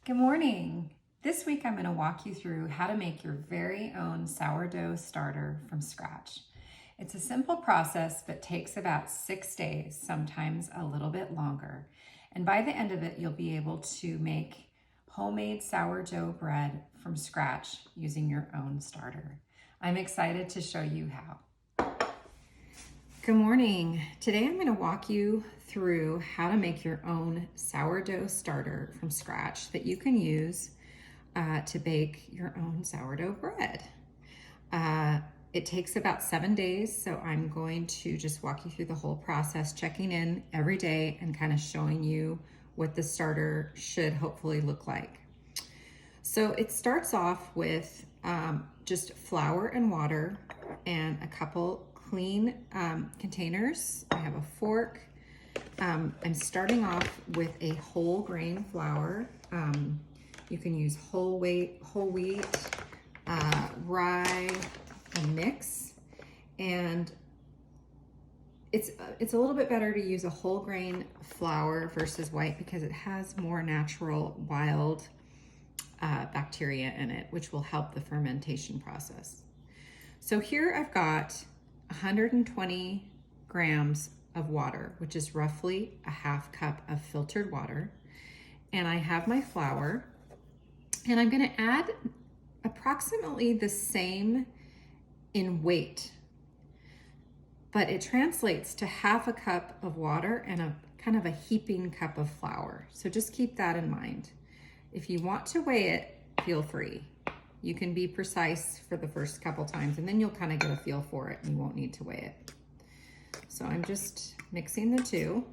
Good morning. This week I'm going to walk you through how to make your very own sourdough starter from scratch. It's a simple process but takes about 6 days, sometimes a little bit longer. And by the end of it, you'll be able to make homemade sourdough bread from scratch using your own starter. I'm excited to show you how. Good morning. Today I'm going to walk you through how to make your own sourdough starter from scratch that you can use to bake your own sourdough bread. It takes about 7 days, so I'm going to just walk you through the whole process, checking in every day and kind of showing you what the starter should hopefully look like. So it starts off with just flour and water and a couple clean containers. I have a fork. I'm starting off with a whole grain flour. You can use whole wheat, rye, a mix, and it's a little bit better to use a whole grain flour versus white because it has more natural wild bacteria in it, which will help the fermentation process. So here I've got 120 grams of water, which is roughly a half cup of filtered water. And I have my flour, and I'm going to add approximately the same in weight, but it translates to half a cup of water and a kind of a heaping cup of flour. So just keep that in mind. If you want to weigh it, feel free. You can be precise for the first couple times, and then you'll kind of get a feel for it and you won't need to weigh it. So I'm just mixing the two.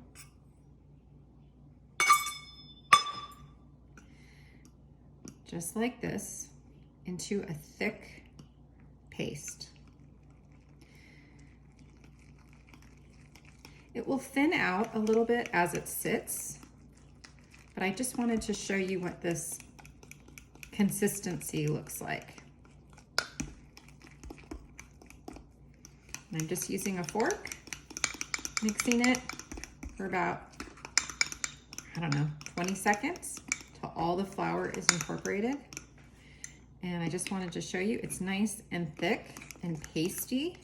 Just like this, into a thick paste. It will thin out a little bit as it sits, but I just wanted to show you what this consistency looks like. And I'm just using a fork, mixing it for about, 20 seconds till all the flour is incorporated. And I just wanted to show you it's nice and thick and pasty.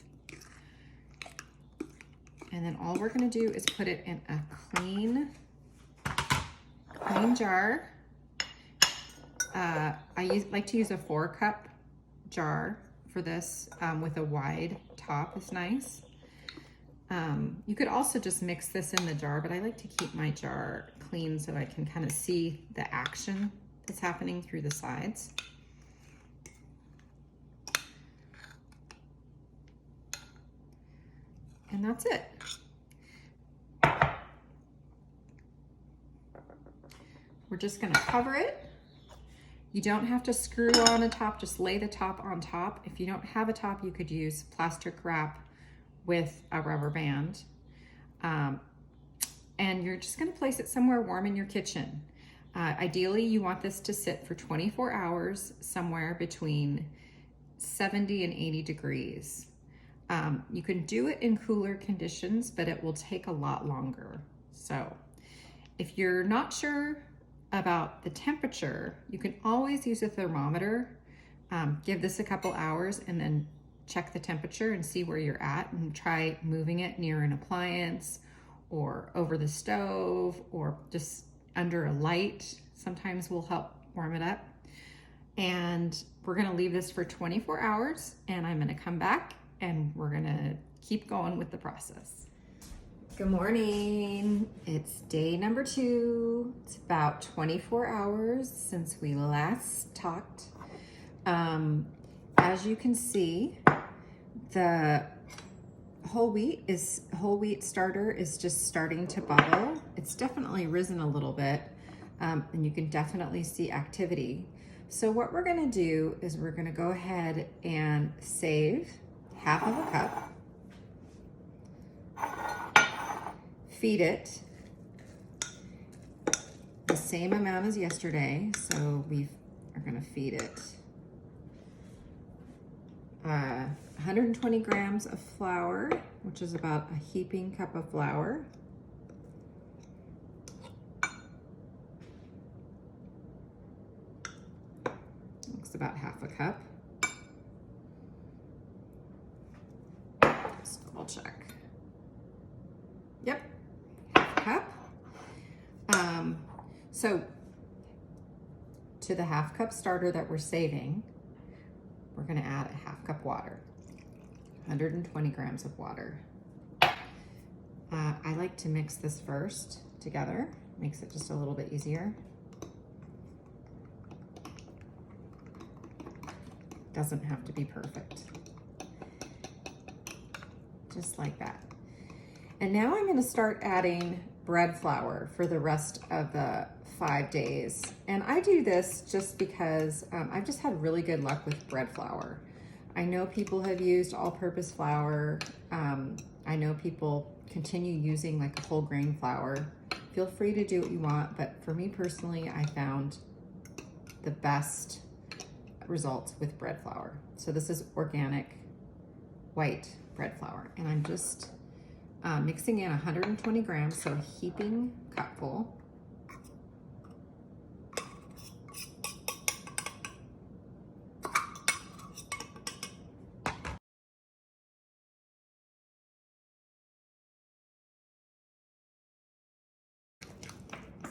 And then all we're gonna do is put it in a clean jar. I like to use a 4-cup jar for this with a wide top is nice. You could also just mix this in the jar, but I like to keep my jar clean so I can kind of see the action that's happening through the sides. And that's it. We're just gonna cover it. You don't have to screw on a top, just lay the top on top. If you don't have a top, you could use plastic wrap with a rubber band. And you're just gonna place it somewhere warm in your kitchen. Ideally, you want this to sit for 24 hours, somewhere between 70 and 80 degrees. You can do it in cooler conditions, but it will take a lot longer. So if you're not sure about the temperature, you can always use a thermometer. Give this a couple hours and then check the temperature and see where you're at, and try moving it near an appliance or over the stove or just under a light. Sometimes will help warm it up. And we're gonna leave this for 24 hours, and I'm gonna come back and we're gonna keep going with the process. Good morning. It's day number 2. It's about 24 hours since we last talked. As you can see, the whole wheat starter is just starting to bubble. It's definitely risen a little bit, and you can definitely see activity. So what we're gonna do is we're gonna go ahead and save half of a cup. Feed it the same amount as yesterday, so we are going to feed it 120 grams of flour, which is about a heaping cup of flour, looks about half a cup. Just double check. Yep, half a cup. So to the half cup starter that we're saving, we're gonna add a half cup water, 120 grams of water. I like to mix this first together, makes it just a little bit easier. Doesn't have to be perfect. Just like that. And now I'm gonna start adding bread flour for the rest of the 5 days. And I do this just because I've just had really good luck with bread flour. I know people have used all-purpose flour. I know people continue using like a whole grain flour. Feel free to do what you want, but for me personally, I found the best results with bread flour. So this is organic white bread flour, and I'm just mixing in 120 grams, so a heaping cupful.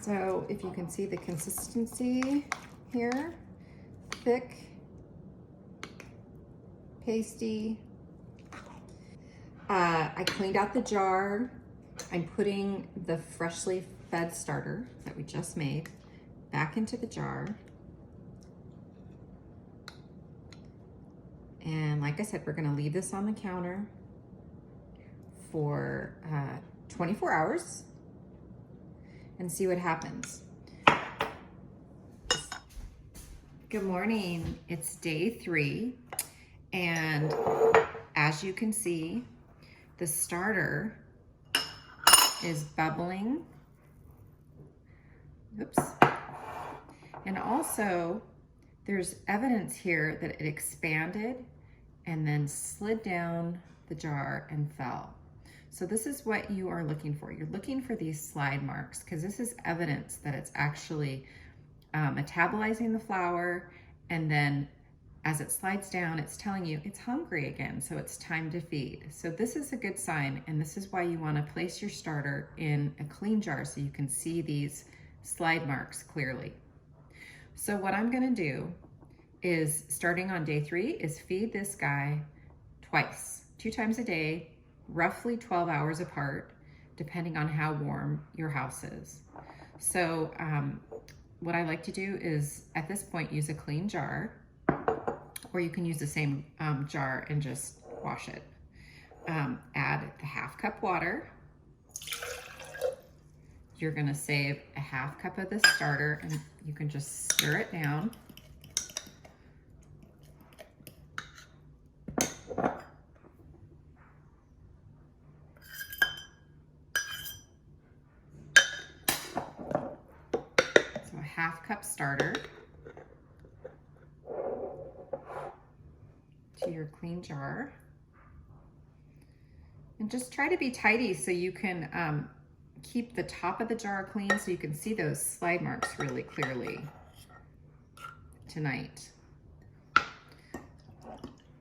So if you can see the consistency here, thick, pasty. I cleaned out the jar. I'm putting the freshly fed starter that we just made back into the jar. And like I said, we're gonna leave this on the counter for 24 hours and see what happens. Good morning, it's day 3. And as you can see, the starter is bubbling. Oops. And also, there's evidence here that it expanded and then slid down the jar and fell. So this is what you are looking for. You're looking for these slide marks because this is evidence that it's actually metabolizing the flour, and then as it slides down, it's telling you it's hungry again, so it's time to feed. So this is a good sign, and this is why you want to place your starter in a clean jar so you can see these slide marks clearly. So what I'm gonna do is, starting on day 3, is feed this guy twice, 2 times a day, roughly 12 hours apart, depending on how warm your house is. So what I like to do is, at this point, use a clean jar, or you can use the same jar and just wash it. Add the half cup water. You're gonna save a half cup of the starter, and you can just stir it down. So a half cup starter to your clean jar. And just try to be tidy so you can keep the top of the jar clean so you can see those slide marks really clearly tonight.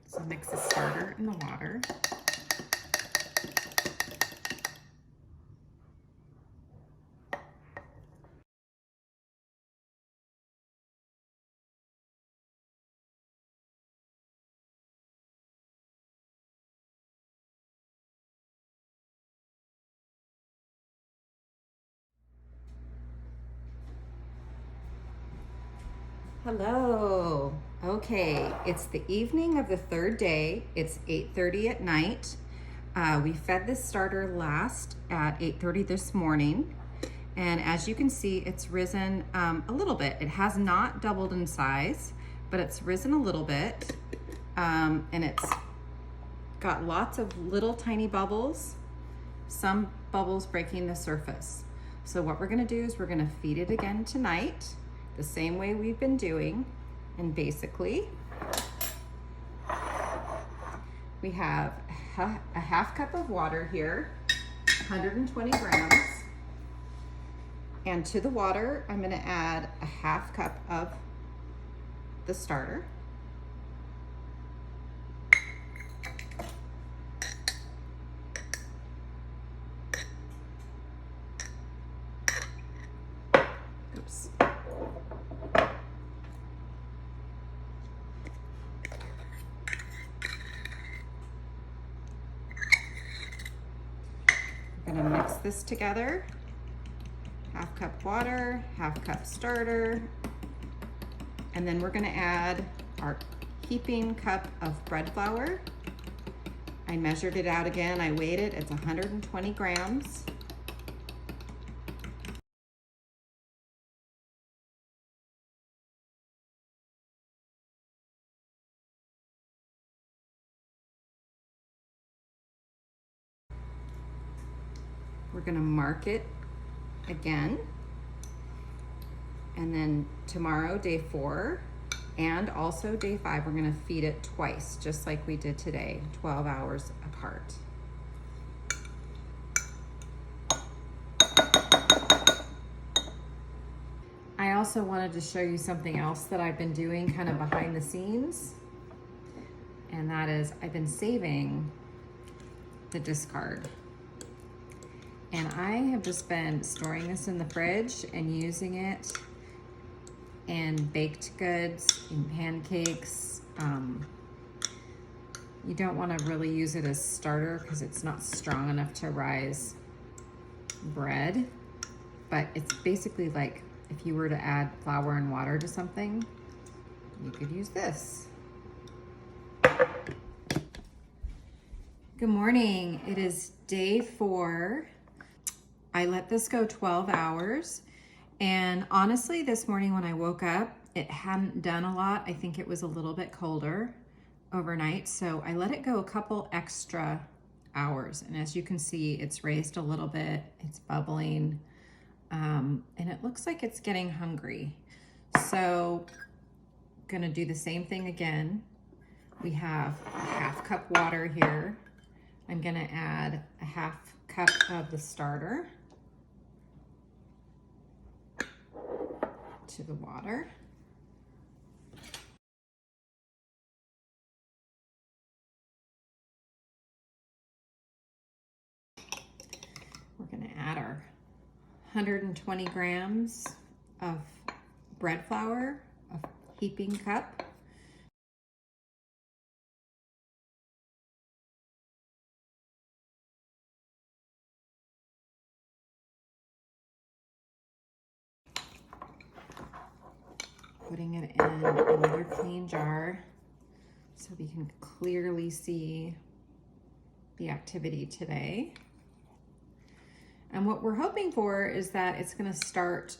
So mix the starter in the water. Hello. Okay, it's the evening of the 3rd day. It's 8:30 at night. We fed this starter last at 8:30 this morning. And as you can see, it's risen a little bit. It has not doubled in size, but it's risen a little bit. And it's got lots of little tiny bubbles, some bubbles breaking the surface. So what we're gonna do is we're gonna feed it again tonight, the same way we've been doing. And basically, we have a half cup of water here, 120 grams. And to the water, I'm gonna add a half cup of the starter. this together. 1/2 cup water, 1/2 cup starter, and then we're gonna add our heaping cup of bread flour. I measured it out again, I weighed it, it's 120 grams. We're gonna mark it again. And then tomorrow, day 4, and also day 5, we're gonna feed it twice, just like we did today, 12 hours apart. I also wanted to show you something else that I've been doing kind of behind the scenes. And that is I've been saving the discard. And I have just been storing this in the fridge and using it in baked goods, in pancakes. You don't want to really use it as starter because it's not strong enough to rise bread. But it's basically like if you were to add flour and water to something, you could use this. Good morning. It is day 4. I let this go 12 hours. And honestly, this morning when I woke up, it hadn't done a lot. I think it was a little bit colder overnight. So I let it go a couple extra hours. And as you can see, it's raised a little bit. It's bubbling. And it looks like it's getting hungry. So gonna do the same thing again. We have a 1/2 cup water here. I'm gonna add a 1/2 cup of the starter to the water. We're gonna add our 120 grams of bread flour, a heaping cup. Putting it in another clean jar so we can clearly see the activity today. And what we're hoping for is that it's going to start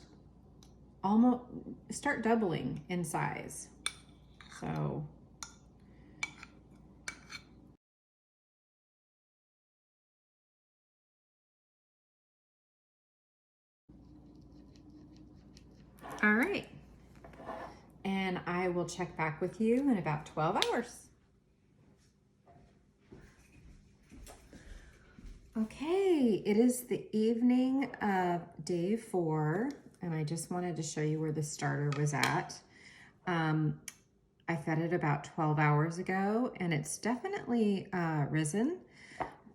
doubling in size. So all right. And I will check back with you in about 12 hours. Okay, it is the evening of day 4, and I just wanted to show you where the starter was at. I fed it about 12 hours ago, and it's definitely risen,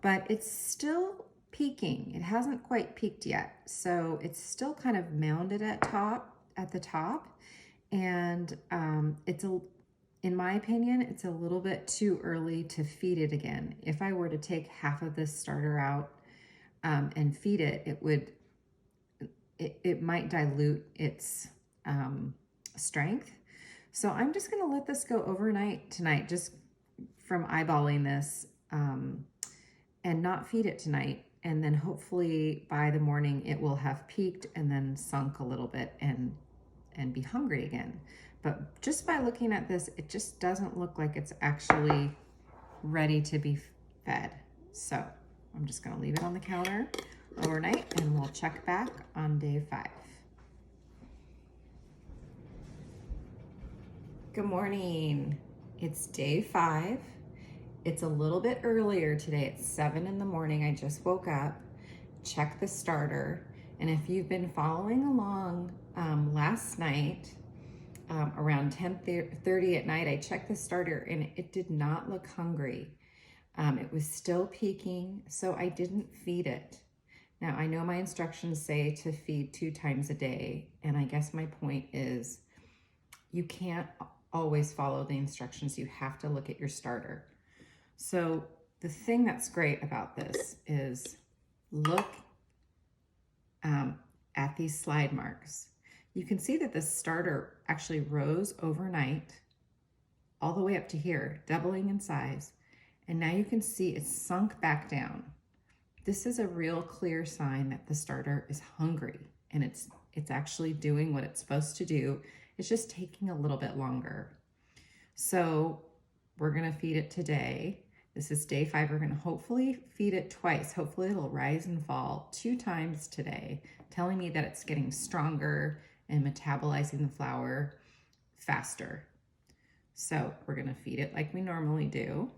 but it's still peaking. It hasn't quite peaked yet, so it's still kind of mounded at the top, and in my opinion, it's a little bit too early to feed it again. If I were to take half of this starter out and feed it, it might dilute its strength. So I'm just gonna let this go overnight tonight, just from eyeballing this, and not feed it tonight. And then hopefully by the morning it will have peaked and then sunk a little bit and be hungry again. But just by looking at this, it just doesn't look like it's actually ready to be fed. So I'm just gonna leave it on the counter overnight and we'll check back on day 5. Good morning. It's day 5. It's a little bit earlier today. It's 7 in the morning. I just woke up, checked the starter. And if you've been following along last night, around 10:30 at night, I checked the starter and it did not look hungry. It was still peaking, so I didn't feed it. Now, I know my instructions say to feed 2 times a day, and I guess my point is you can't always follow the instructions. You have to look at your starter. So the thing that's great about this is look at these slide marks. You can see that the starter actually rose overnight all the way up to here, doubling in size. And now you can see it's sunk back down. This is a real clear sign that the starter is hungry and it's actually doing what it's supposed to do. It's just taking a little bit longer. So we're gonna feed it today. This is day 5. We're gonna hopefully feed it twice. Hopefully it'll rise and fall 2 times today, telling me that it's getting stronger and metabolizing the flour faster. So we're gonna feed it like we normally do.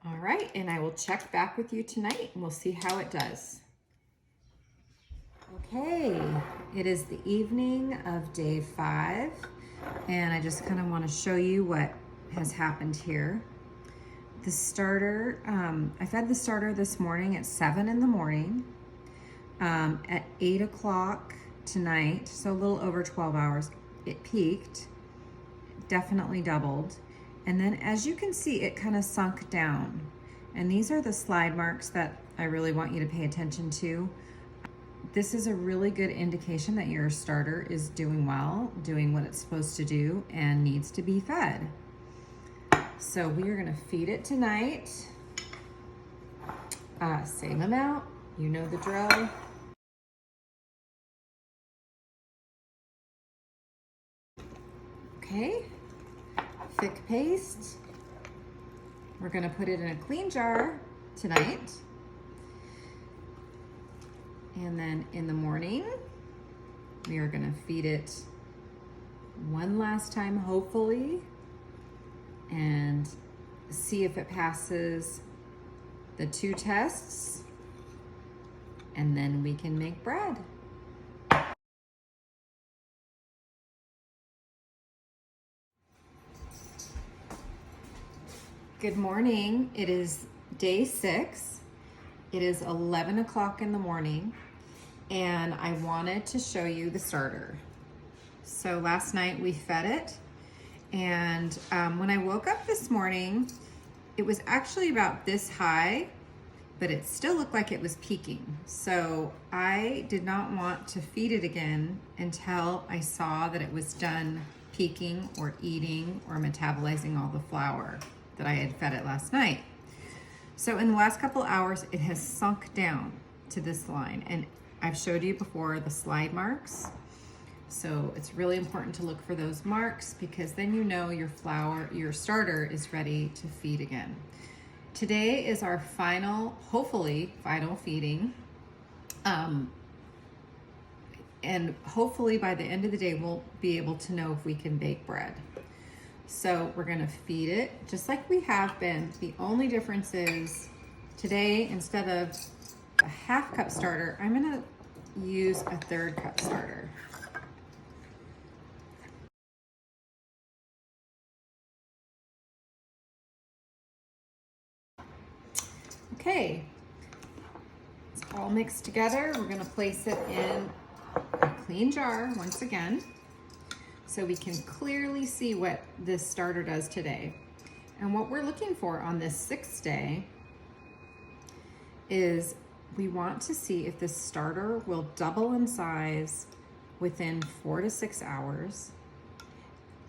All right, and I will check back with you tonight and we'll see how it does. Okay, it is the evening of day 5, and I just kind of want to show you what has happened here. The starter, I fed the starter this morning at 7 in the morning. At 8 o'clock tonight, so a little over 12 hours, it peaked, definitely doubled. And then as you can see, it kind of sunk down. And these are the slide marks that I really want you to pay attention to. This is a really good indication that your starter is doing well, doing what it's supposed to do, and needs to be fed. So we are gonna feed it tonight. Same amount, you know the drill. Okay, thick paste. We're gonna put it in a clean jar tonight. And then in the morning, we are gonna feed it one last time, hopefully, and see if it passes the 2 tests, and then we can make bread. Good morning. It is day 6. It is 11 o'clock in the morning, and I wanted to show you the starter. So last night we fed it, and when I woke up this morning, it was actually about this high, but it still looked like it was peaking. So I did not want to feed it again until I saw that it was done peaking or eating or metabolizing all the flour that I had fed it last night. So in the last couple hours, it has sunk down to this line, and I've showed you before the slide marks. So it's really important to look for those marks, because then you know your starter is ready to feed again. Today is our hopefully final feeding. And hopefully by the end of the day, we'll be able to know if we can bake bread. So we're gonna feed it just like we have been. The only difference is today, instead of a 1/2 cup starter, I'm gonna use a 1/3 cup starter. Okay, it's all mixed together. We're gonna place it in a clean jar once again, so we can clearly see what this starter does today. And what we're looking for on this 6th day is we want to see if this starter will double in size within 4 to 6 hours,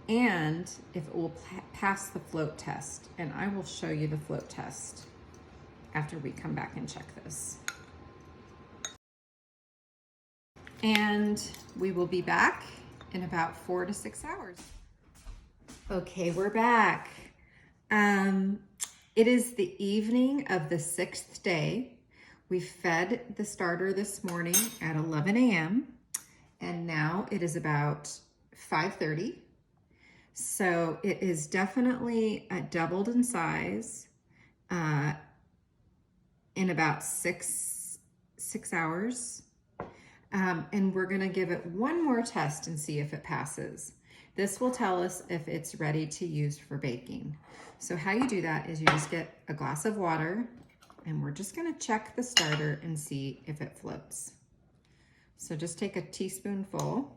and if it will pass the float test. And I will show you the float test after we come back and check this. And we will be back in about 4 to 6 hours. Okay, we're back. It is the evening of the 6th day. We fed the starter this morning at 11 a.m. and now it is about 5:30. So it is definitely doubled in size in about six hours. And we're gonna give it one more test and see if it passes. This will tell us if it's ready to use for baking. So how you do that is you just get a glass of water, and we're just gonna check the starter and see if it floats. So just take a teaspoonful.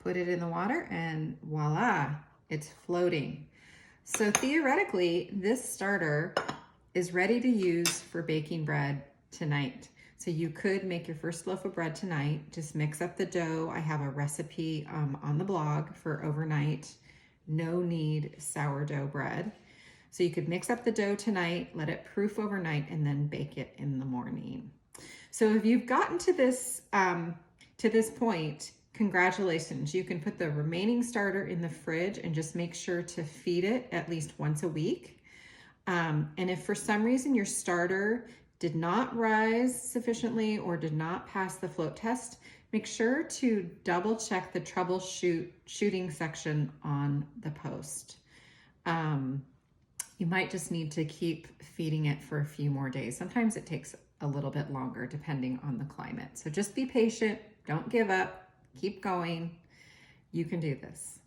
Put it in the water and voila, it's floating. So theoretically, this starter is ready to use for baking bread tonight. So you could make your first loaf of bread tonight. Just mix up the dough. I have a recipe on the blog for overnight, no knead sourdough bread. So you could mix up the dough tonight, let it proof overnight, and then bake it in the morning. So if you've gotten to this point, congratulations. You can put the remaining starter in the fridge and just make sure to feed it at least once a week. And if for some reason your starter did not rise sufficiently or did not pass the float test, make sure to double check the troubleshooting section on the post. You might just need to keep feeding it for a few more days. Sometimes it takes a little bit longer depending on the climate. So just be patient, don't give up, keep going. You can do this.